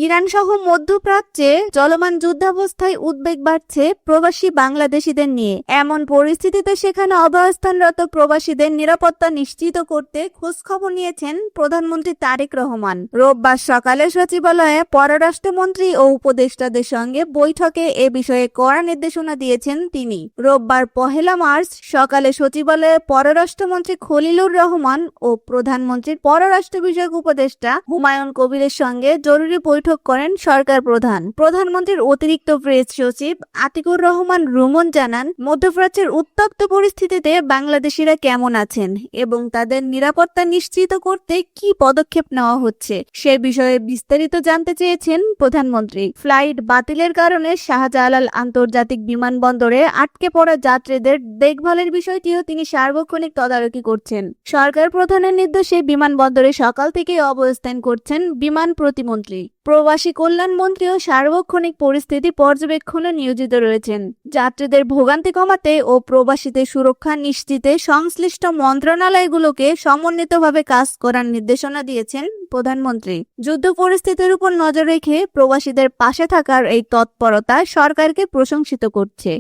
Iran সহ মধ্যপ্রাচ্যে চলমান যুদ্ধাবস্থায় উদ্বেগ বাড়ছে প্রবাসী বাংলাদেশিদের নিয়ে। এমন পরিস্থিতিতে সেখানে অবস্থানরত প্রবাসীদের নিরাপত্তা নিশ্চিত করতে খোঁজখবর নিয়েছেন প্রধানমন্ত্রী তারেক রহমান। রোববার সকালে সচিবালয়ে পররাষ্ট্রমন্ত্রী ও উপদেষ্টাদের সঙ্গে বৈঠকে এ বিষয়ে কড়া নির্দেশনা দিয়েছেন তিনি। রোববার 1 মার্চ সকালে সচিবালয়ে পররাষ্ট্রমন্ত্রী খলিলুর রহমান ও প্রধানমন্ত্রীর পররাষ্ট্র বিষয়ক উপদেষ্টা হুমায়ুন কবিরের সঙ্গে জরুরি বৈঠক করেন সরকার প্রধান। প্রধানমন্ত্রীর অতিরিক্ত প্রেস সচিব আতিকুর রহমান রুমন জানান, মধ্যপ্রাচ্যের উত্তপ্ত পরিস্থিতিতে বাংলাদেশিরা কেমন আছেন এবং তাদের নিরাপত্তা নিশ্চিত করতে কি পদক্ষেপ নেওয়া হচ্ছে সে বিষয়ে বিস্তারিত জানতে চেয়েছেন প্রধানমন্ত্রী। ফ্লাইট বাতিলের কারণে শাহজালাল আন্তর্জাতিক বিমানবন্দরে আটকে পড়া যাত্রীদের দেখভালের বিষয়টিও তিনি সার্বক্ষণিক তদারকি করছেন। সরকার প্রধানের নির্দেশে বিমানবন্দরে সকাল থেকে অবস্থান করছেন বিমান প্রতিমন্ত্রী। প্রবাসী কল্যাণ মন্ত্রীও সার্বক্ষণিক পরিস্থিতি পর্যবেক্ষণে নিয়োজিত রয়েছেন। যাত্রীদের ভোগান্তি কমাতে ও প্রবাসীদের সুরক্ষা নিশ্চিতে সংশ্লিষ্ট মন্ত্রণালয়গুলোকে সমন্বিতভাবে কাজ করার নির্দেশনা দিয়েছেন প্রধানমন্ত্রী। যুদ্ধ পরিস্থিতির উপর নজর রেখে প্রবাসীদের পাশে থাকার এই তৎপরতা সরকারকে প্রশংসিত করছে।